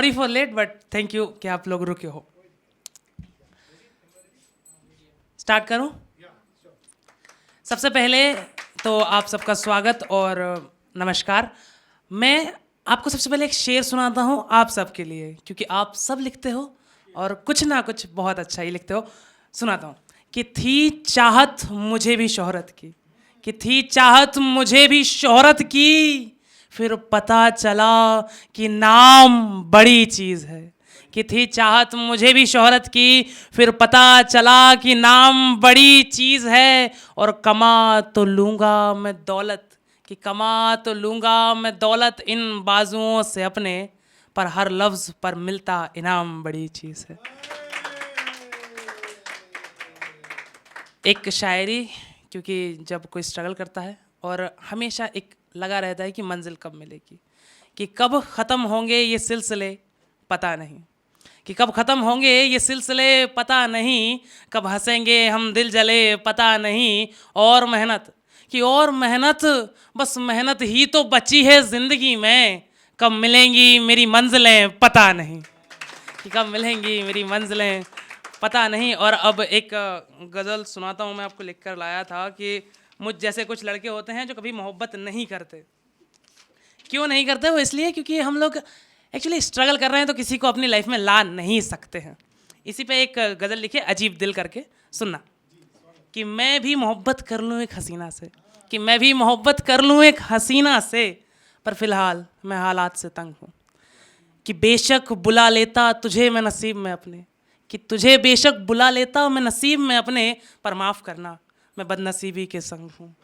Sorry for late but thank you कि आप लोग रुके हो। स्टार्ट करूं? सबसे पहले तो आप सबका स्वागत और नमस्कार। मैं आपको सबसे पहले एक शेर सुनाता हूं आप सबके लिए, क्योंकि आप सब लिखते हो और कुछ ना कुछ बहुत अच्छा ही लिखते हो। सुनाता हूं कि थी चाहत मुझे भी शोहरत की, कि थी चाहत मुझे भी शोहरत की, फिर पता चला कि नाम बड़ी चीज़ है। कि थी चाहत मुझे भी शोहरत की, फिर पता चला कि नाम बड़ी चीज़ है। और कमा तो लूँगा मैं दौलत, कि कमा तो लूँगा मैं दौलत इन बाजुओं से अपने, पर हर लफ्ज़ पर मिलता इनाम बड़ी चीज़ है। एक शायरी, क्योंकि जब कोई स्ट्रगल करता है और हमेशा एक लगा रहता है कि मंजिल कब मिलेगी, कि कब ख़त्म होंगे ये सिलसिले पता नहीं, कि कब ख़त्म होंगे ये सिलसिले पता नहीं, कब हंसेंगे हम दिल जले पता नहीं। और मेहनत कि और मेहनत, बस मेहनत ही तो बची है ज़िंदगी में, कब मिलेंगी मेरी मंजिलें पता नहीं, कि कब मिलेंगी मेरी मंजिलें पता नहीं। और अब एक गज़ल सुनाता हूँ मैं आपको, लिख कर लाया था कि मुझ जैसे कुछ लड़के होते हैं जो कभी मोहब्बत नहीं करते। क्यों नहीं करते? वो इसलिए क्योंकि हम लोग एक्चुअली स्ट्रगल कर रहे हैं तो किसी को अपनी लाइफ में ला नहीं सकते हैं। इसी पे एक गज़ल लिखी अजीब दिल करके, सुनना। कि मैं भी मोहब्बत कर लूँ एक हसीना से, कि मैं भी मोहब्बत कर लूँ एक हसीना से, पर फ़िलहाल मैं हालात से तंग हूँ। कि बेशक बुला लेता तुझे मैं नसीब में अपने, कि तुझे बेशक बुला लेता मैं नसीब में अपने, पर माफ़ करना मैं बदनसीबी के संग हूँ।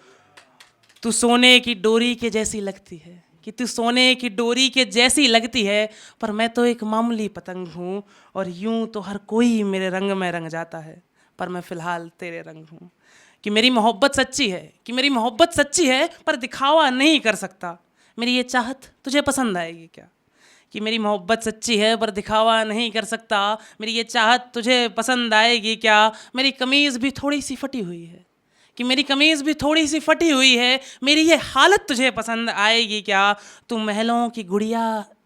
तू सोने की डोरी के जैसी लगती है, कि तू सोने की डोरी के जैसी लगती है, पर मैं तो एक मामूली पतंग हूँ। और यूं तो हर कोई मेरे रंग में रंग जाता है, पर मैं फ़िलहाल तेरे रंग हूँ। कि मेरी मोहब्बत सच्ची है, कि मेरी मोहब्बत सच्ची है, पर दिखावा नहीं कर सकता। मेरी ये चाहत तुझे पसंद आएगी क्या? कि मेरी मोहब्बत सच्ची है पर दिखावा नहीं कर सकता। मेरी ये चाहत तुझे पसंद आएगी क्या? मेरी कमीज़ भी थोड़ी सी फटी हुई है, कि मेरी कमीज़ भी थोड़ी सी फटी हुई है, मेरी ये हालत तुझे पसंद आएगी क्या? तू महलों की गुड़िया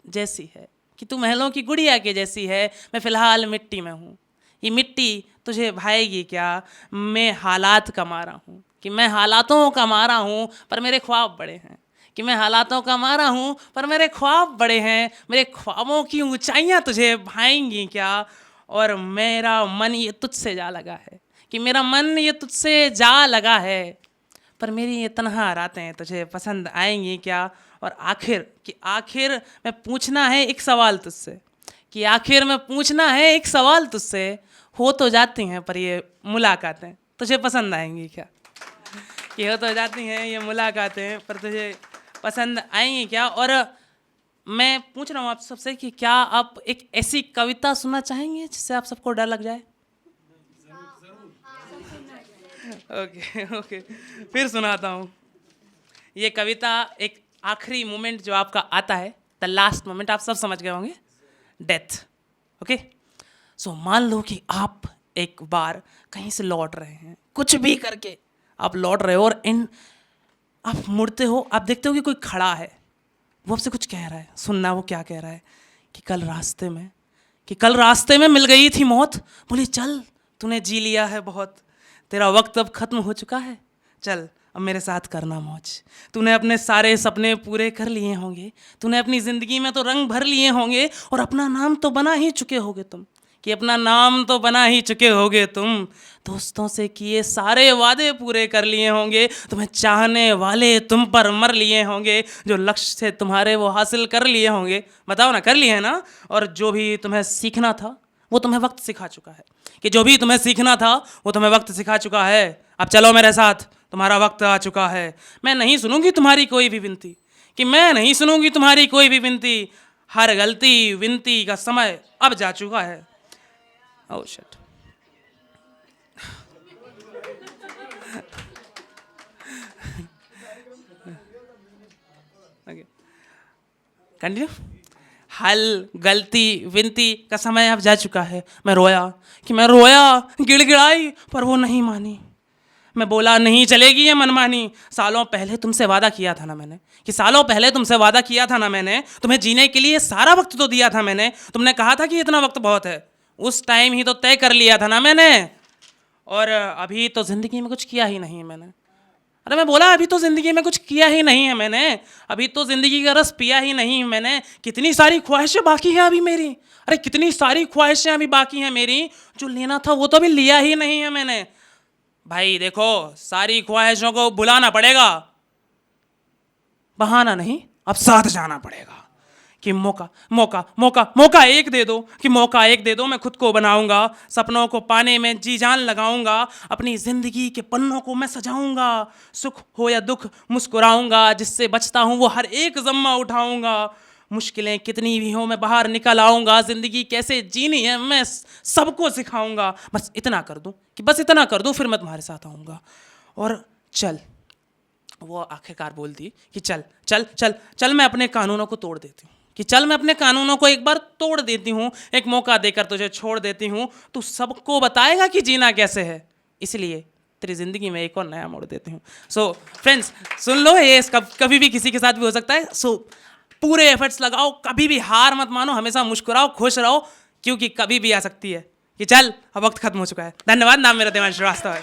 जैसी है, कि तू महलों की गुड़िया के जैसी है, मैं फ़िलहाल मिट्टी में हूँ। ये मिट्टी तुझे भाएगी क्या? मैं हालात का मारा हूँ, कि मैं हालातों का मारा हूँ, पर मेरे ख्वाब बड़े हैं। कि मैं हालातों का मारा हूँ पर मेरे ख्वाब बड़े हैं, मेरे ख्वाबों की ऊंचाइयाँ तुझे भाएंगी क्या? और मेरा मन ये तुझसे जा लगा है, कि मेरा मन ये तुझसे जा लगा है, पर मेरी ये तन्हा रातें तुझे पसंद आएंगी क्या? और आखिर कि आखिर मैं पूछना है एक सवाल तुझसे, कि आखिर मैं पूछना है एक सवाल तुझसे, हो तो जाती हैं पर ये मुलाकातें तुझे पसंद आएंगी क्या? कि हो तो जाती हैं ये मुलाकातें पर तुझे पसंद आएंगी क्या? और मैं पूछ रहा हूँ आप सबसे कि क्या आप एक ऐसी कविता सुनना चाहेंगे जिससे आप सबको डर लग जाए? ओके ओके, फिर सुनाता हूँ। ये कविता एक आखिरी मोमेंट जो आपका आता है, द लास्ट मोमेंट, आप सब समझ गए होंगे, डेथ। ओके, सो मान लो कि आप एक बार कहीं से लौट रहे हैं, कुछ भी करके आप लौट रहे हो, और इन आप मुड़ते हो, आप देखते हो कि कोई खड़ा है, वो आपसे कुछ कह रहा है। सुनना वो क्या कह रहा है, कि कल रास्ते में, कि कल रास्ते में मिल गई थी मौत, बोली चल तूने जी लिया है बहुत, तेरा वक्त अब खत्म हो चुका है, चल अब मेरे साथ करना मौज। तूने अपने सारे सपने पूरे कर लिए होंगे, तूने अपनी ज़िंदगी में तो रंग भर लिए होंगे, और अपना नाम तो बना ही चुके होगे तुम, कि अपना नाम तो बना ही चुके होगे तुम। दोस्तों से किए सारे वादे पूरे कर लिए होंगे, तुम्हें चाहने वाले तुम पर मर लिए होंगे, जो लक्ष्य थे तुम्हारे वो हासिल कर लिए होंगे। बताओ ना, कर लिए हैं ना? और जो भी तुम्हें सीखना था वो तुम्हें वक्त सिखा चुका है, कि जो भी तुम्हें सीखना था वो तुम्हें वक्त सिखा चुका है। अब चलो मेरे साथ, तुम्हारा वक्त आ चुका है। मैं नहीं सुनूंगी तुम्हारी कोई भी विनती, कि मैं नहीं सुनूंगी तुम्हारी कोई भी विनती, हर गलती विनती का समय अब जा चुका है। Oh shit. Okay, continue. हल गलती विनती का समय अब जा चुका है। मैं रोया, कि मैं रोया, गिड़गिड़ाई, पर वो नहीं मानी। मैं बोला नहीं चलेगी ये मनमानी। सालों पहले तुमसे वादा किया था ना मैंने, कि सालों पहले तुमसे वादा किया था ना मैंने, तुम्हें जीने के लिए सारा वक्त तो दिया था मैंने। तुमने कहा था कि इतना वक्त बहुत है, उस टाइम ही तो तय कर लिया था ना मैंने। और अभी तो ज़िंदगी में कुछ किया ही नहीं है मैंने। अरे मैं बोला अभी तो ज़िंदगी में कुछ किया ही नहीं है मैंने, अभी तो ज़िंदगी का रस पिया ही नहीं मैंने। कितनी सारी ख्वाहिशें बाकी हैं अभी मेरी, अरे कितनी सारी ख्वाहिशें अभी बाकी हैं मेरी। जो लेना था वो तो अभी लिया ही नहीं है मैंने। भाई देखो, सारी ख्वाहिशों को बुलाना पड़ेगा, बहाना नहीं, अब साथ जाना पड़ेगा। कि मौका मौका मौका मौका एक दे दो, कि मौका एक दे दो, मैं खुद को बनाऊंगा, सपनों को पाने में जी जान लगाऊंगा, अपनी जिंदगी के पन्नों को मैं सजाऊंगा। सुख हो या दुख मुस्कुराऊंगा, जिससे बचता हूं वो हर एक ज़म्मा उठाऊंगा। मुश्किलें कितनी भी हो मैं बाहर निकल आऊंगा, जिंदगी कैसे जीनी है मैं सबको सिखाऊंगा। बस इतना कर दूं, कि बस इतना कर दूं, फिर मैं तुम्हारे साथ आऊंगा। और चल, वो आखिरकार बोलती कि चल चल चल चल, मैं अपने कानूनों को तोड़ देती हूँ, कि चल मैं अपने कानूनों को एक बार तोड़ देती हूँ, एक मौका देकर तुझे छोड़ देती हूँ। तू सबको बताएगा कि जीना कैसे है, इसलिए तेरी ज़िंदगी में एक और नया मोड़ देती हूँ। सो फ्रेंड्स सुन लो, ये कभी भी किसी के साथ भी हो सकता है। सो पूरे एफर्ट्स लगाओ, कभी भी हार मत मानो, हमेशा मुस्कुराओ, खुश रहो, क्योंकि कभी भी आ सकती है। कि चल अब वक्त खत्म हो चुका है। धन्यवाद। नाम मेरा देवांश श्रीवास्तव है।